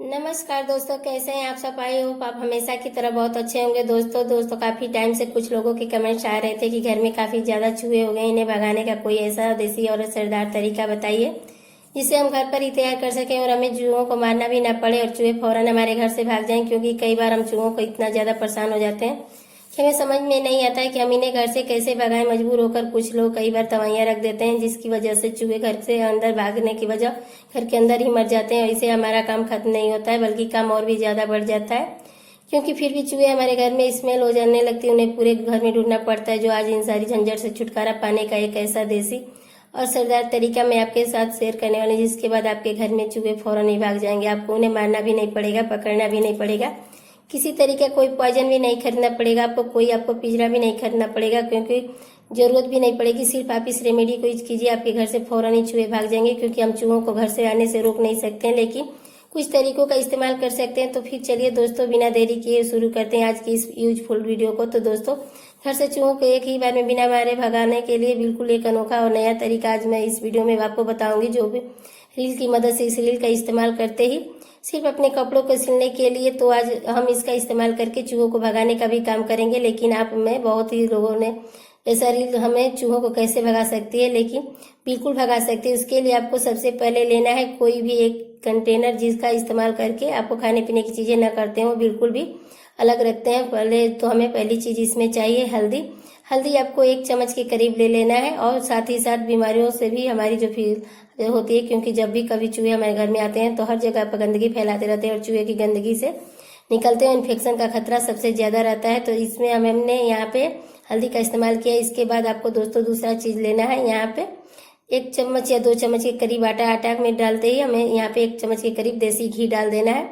नमस्कार दोस्तों, कैसे हैं आप सब। आई होप आप हमेशा की तरह बहुत अच्छे होंगे। दोस्तों काफी टाइम से कुछ लोगों के कमेंट्स आ रहे थे कि घर में काफी ज्यादा चूहे हो गए, इन्हें भगाने का कोई ऐसा देसी और असरदार तरीका बताइए जिससे हम घर पर ही तैयार कर सकें और हमें चूहों को मारना भी ना पड़े और चूहे फौरन हमारे घर से भाग जाएं। क्योंकि कई बार हम चूहों को इतना ज्यादा परेशान हो जाते हैं कि हमें समझ में नहीं आता है कि हम इन्हें घर से कैसे भगाएं। मजबूर होकर कुछ लोग कई बार दवाइयां रख देते हैं जिसकी वजह से चूहे घर से अंदर भागने की वजह घर के अंदर ही मर जाते हैं और इससे हमारा काम खत्म नहीं होता है बल्कि काम और भी ज्यादा बढ़ जाता है। क्योंकि फिर भी चूहे हमारे घर में स्मेल हो जाने लगती है, उन्हें पूरे घर में ढूंढना पड़ता है। जो आज इन सारी झंझट से छुटकारा पाने का एक ऐसा देसी और असरदार तरीका मैं आपके साथ शेयर करने वाली हूं, जिसके बाद आपके घर में चूहे फौरन ही भाग जाएंगे। आपको उन्हें मारना भी नहीं पड़ेगा, पकड़ना भी नहीं पड़ेगा, किसी तरीके का कोई पॉइजन भी नहीं खरीदना पड़ेगा आपको पिंजरा भी नहीं खरीदना पड़ेगा, क्योंकि जरूरत भी नहीं पड़ेगी। सिर्फ आप इस रेमेडी को यूज कीजिए, आपके घर से फौरन ही चूहे भाग जाएंगे। क्योंकि हम चूहों को घर से आने से रोक नहीं सकते हैं, लेकिन कुछ तरीकों का इस्तेमाल कर सकते हैं। तो फिर चलिए दोस्तों, बिना देरी किए शुरू करते हैं आज की इस यूजफुल वीडियो को। तो दोस्तों, घर से चूहों को एक ही बार में बिना मारे भगाने के लिए बिल्कुल एक अनोखा और नया तरीका आज मैं इस वीडियो में आपको बताऊंगी, जो भी रील की मदद से इस रील का इस्तेमाल करते ही सिर्फ अपने कपड़ों को सिलने के लिए। तो आज हम इसका इस्तेमाल करके चूहों को भगाने का भी काम करेंगे। लेकिन आप में बहुत ही लोगों ने ऐसा रील हमें चूहों को कैसे भगा सकती है, लेकिन बिल्कुल भगा सकती है। उसके लिए आपको सबसे पहले लेना है कोई भी एक कंटेनर, जिसका इस्तेमाल करके आपको खाने पीने की चीजें न करते हो, बिल्कुल भी अलग रखते हैं। पहले तो हमें पहली चीज इसमें चाहिए हल्दी। हल्दी आपको 1 चम्मच के करीब ले लेना है। और साथ ही साथ बीमारियों से भी हमारी जो फील होती है, क्योंकि जब भी कभी चूहे हमारे घर में आते हैं तो हर जगह पर गंदगी फैलाते रहते हैं और चूहे की गंदगी से निकलते हुए इन्फेक्शन का खतरा सबसे ज्यादा रहता है। तो इसमें हमने यहाँ पे हल्दी का इस्तेमाल किया। इसके बाद आपको दोस्तों दूसरा चीज लेना है। यहाँ पे 1 चम्मच या 2 चम्मच के करीब आटा में डालते ही हमें यहाँ पे 1 चम्मच के करीब देसी घी डाल देना है।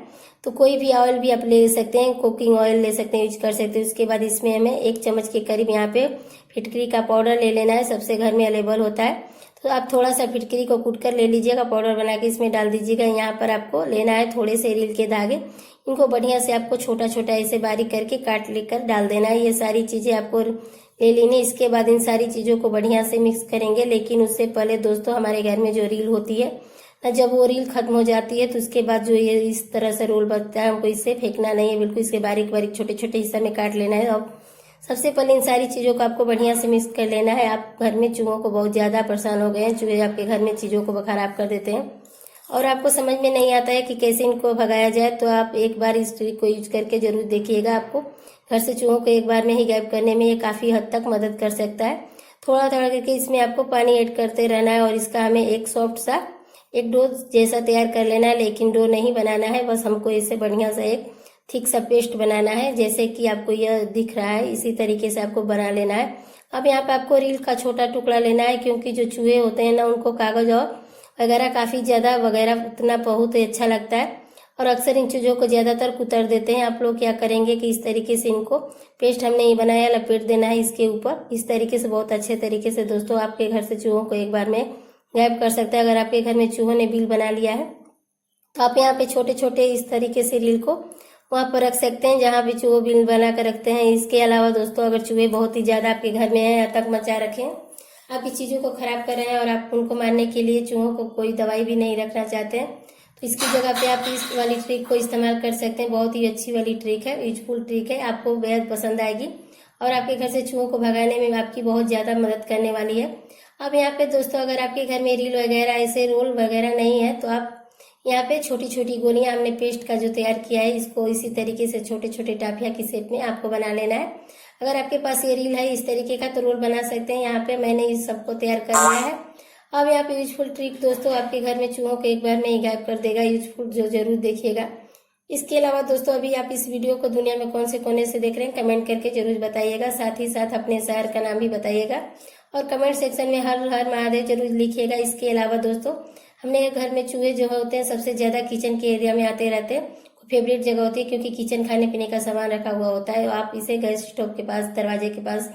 तो कोई भी ऑयल भी आप ले सकते हैं, कुकिंग ऑयल ले सकते हैं, यूज कर सकते हैं। उसके बाद इसमें हमें 1 चम्मच के करीब यहाँ पे फिटकरी का पाउडर ले लेना है, सबसे घर में अवेलेबल होता है। तो आप थोड़ा सा फिटकरी को कूट कर ले लीजिएगा, पाउडर बना के इसमें डाल दीजिएगा। यहाँ पर आपको लेना है थोड़े से रील के धागे, इनको बढ़िया से आपको छोटा छोटा ऐसे बारीक करके काट लेकर डाल देना है। ये सारी चीजें आपको ले लेनी। इसके बाद इन सारी चीजों को बढ़िया से मिक्स करेंगे। लेकिन उससे पहले दोस्तों, हमारे घर में जो रील होती है ना, जब वो रील खत्म हो जाती है तो उसके बाद जो ये इस तरह से रोल बनता है, हमको इससे फेंकना नहीं है, बिल्कुल इसके बारीक बारीक छोटे छोटे हिस्से में काट लेना है। और सबसे पहले इन सारी चीजों को आपको बढ़िया से मिक्स कर लेना है। आप घर में चूहों को बहुत ज्यादा परेशान हो गए हैं, चूहे आपके घर में चीजों को खराब कर देते हैं और आपको समझ में नहीं आता है कि कैसे इनको भगाया जाए। तो आप एक बार इस ट्रिक को यूज करके जरूर देखिएगा। आपको घर से चूहों को एक बार में ही गायब करने में ये काफी हद तक मदद कर सकता है। थोड़ा थोड़ा करके इसमें आपको पानी ऐड करते रहना है और इसका हमें एक सॉफ्ट सा एक डो जैसा तैयार कर लेना है। लेकिन डो नहीं बनाना है, बस हमको इससे बढ़िया सा एक थिक सा पेस्ट बनाना है, जैसे कि आपको यह दिख रहा है। इसी तरीके से आपको बना लेना है। अब यहाँ पे आपको रील का छोटा टुकड़ा लेना है, क्योंकि जो चूहे होते हैं ना, उनको कागज और वगैरह काफी ज्यादा वगैरह उतना बहुत ही अच्छा लगता है और अक्सर इन चीजों को ज्यादातर कुतर देते हैं। आप लोग क्या करेंगे कि इस तरीके से इनको पेस्ट हमने ये बनाया, लपेट देना है इसके ऊपर। इस तरीके से बहुत अच्छे तरीके से दोस्तों आपके घर से चूहों को एक बार में गायब कर सकते हैं। अगर आपके घर में चूहों ने बिल बना लिया है तो आप यहाँ पे छोटे छोटे इस तरीके से रील को वहां पर रख सकते हैं, जहां भी चूहे बिल बना कर रखते हैं। इसके अलावा दोस्तों, अगर चूहे बहुत ही ज्यादा आपके घर में हैं, आतंक मचा रखे हैं, आपकी चीजों को खराब कर रहे हैं और आप उनको मारने के लिए चूहों को कोई दवाई भी नहीं रखना चाहते हैं, तो इसकी जगह पे आप इस वाली ट्रिक को इस्तेमाल कर सकते हैं। बहुत ही अच्छी वाली ट्रिक है, यूजफुल ट्रिक है, आपको बेहद पसंद आएगी और आपके घर से चूहों को भगाने में आपकी बहुत ज्यादा मदद करने वाली है। अब यहाँ पे दोस्तों, अगर आपके घर में रील वगैरह ऐसे रोल वगैरह नहीं है तो आप यहाँ पे छोटी छोटी गोलियां हमने पेस्ट का जो तैयार किया है, इसको इसी तरीके से छोटे छोटे टाफिया की शेप में आपको बना लेना है। अगर आपके पास ये रील है इस तरीके का तो रोल बना सकते हैं। यहाँ पे मैंने इस सबको तैयार कर लिया है। अब यहाँ पे यूजफुल ट्रिक दोस्तों आपके घर में चूहों को एक बार में ही गायब कर देगा, यूजफुल जो जरूर देखिएगा। इसके अलावा दोस्तों, अभी आप इस वीडियो को दुनिया में कौन से कोने से देख रहे हैं कमेंट करके जरूर बताइएगा। साथ ही साथ अपने शहर का नाम भी बताइएगा और कमेंट सेक्शन में हर हर महादेव जरूर लिखिएगा। इसके अलावा दोस्तों, हमने घर में चूहे जो होते हैं सबसे ज्यादा किचन के एरिया में आते रहते हैं। फेवरेट जगह होती है, क्योंकि किचन खाने पीने का सामान रखा हुआ होता है। आप इसे गैस स्टोव के पास, दरवाजे के पास,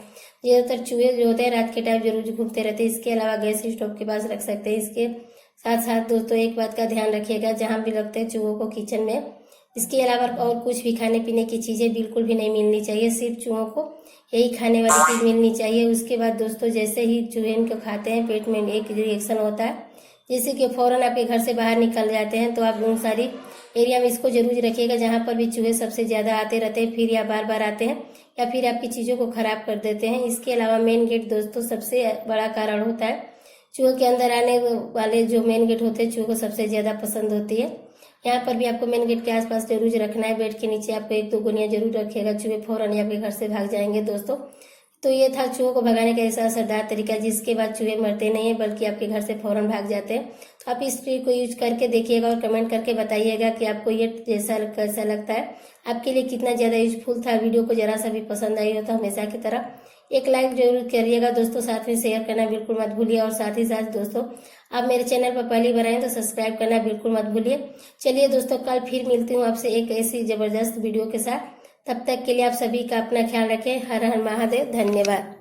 ज्यादातर चूहे जो होते हैं रात के टाइम जरूर घूमते रहते हैं। इसके अलावा गैस स्टोव के पास रख सकते हैं। इसके साथ साथ दोस्तों एक बात का ध्यान रखिएगा, जहां भी रखते हैं चूहों को किचन में, इसके अलावा और कुछ भी खाने पीने की चीजें बिल्कुल भी नहीं मिलनी चाहिए। सिर्फ चूहों को यही खाने वाली चीज मिलनी चाहिए। उसके बाद दोस्तों, जैसे ही चूहे इनको खाते हैं पेट में एक रिएक्शन होता है, जैसे कि फौरन आपके घर से बाहर निकल जाते हैं। तो आप उन सारी एरिया में इसको जरूर रखिएगा, जहाँ पर भी चूहे सबसे ज्यादा आते रहते हैं, फिर या बार बार आते हैं या फिर आपकी चीजों को खराब कर देते हैं। इसके अलावा मेन गेट दोस्तों सबसे बड़ा कारण होता है। चूहों के अंदर आने वाले जो मेन गेट होते हैं चूहों को सबसे ज्यादा पसंद होती है। यहाँ पर भी आपको मेन गेट के आसपास जरूर रखना है। बेड के नीचे आपको 1-2 गुनिया जरूर रखिएगा, चूहे फौरन आपके घर से भाग जाएंगे दोस्तों। तो ये था चूहों को भगाने का ऐसा असरदार तरीका, जिसके बाद चूहे मरते नहीं है बल्कि आपके घर से फौरन भाग जाते हैं। तो आप इस ट्रिक को यूज करके देखिएगा और कमेंट करके बताइएगा कि आपको ये जैसा कैसा लगता है, आपके लिए कितना ज्यादा यूजफुल था। वीडियो को जरा सा भी पसंद आई हो तो हमेशा की तरह एक लाइक जरूर करिएगा दोस्तों, साथ में शेयर करना बिल्कुल मत भूलिए। और साथ ही साथ दोस्तों आप मेरे चैनल पर पहली बार आए तो सब्सक्राइब करना बिल्कुल मत भूलिए। चलिए दोस्तों, कल फिर मिलती हूँ आपसे एक ऐसी जबरदस्त वीडियो के साथ। तब तक के लिए आप सभी का अपना ख्याल रखें। हर हर महादेव, धन्यवाद।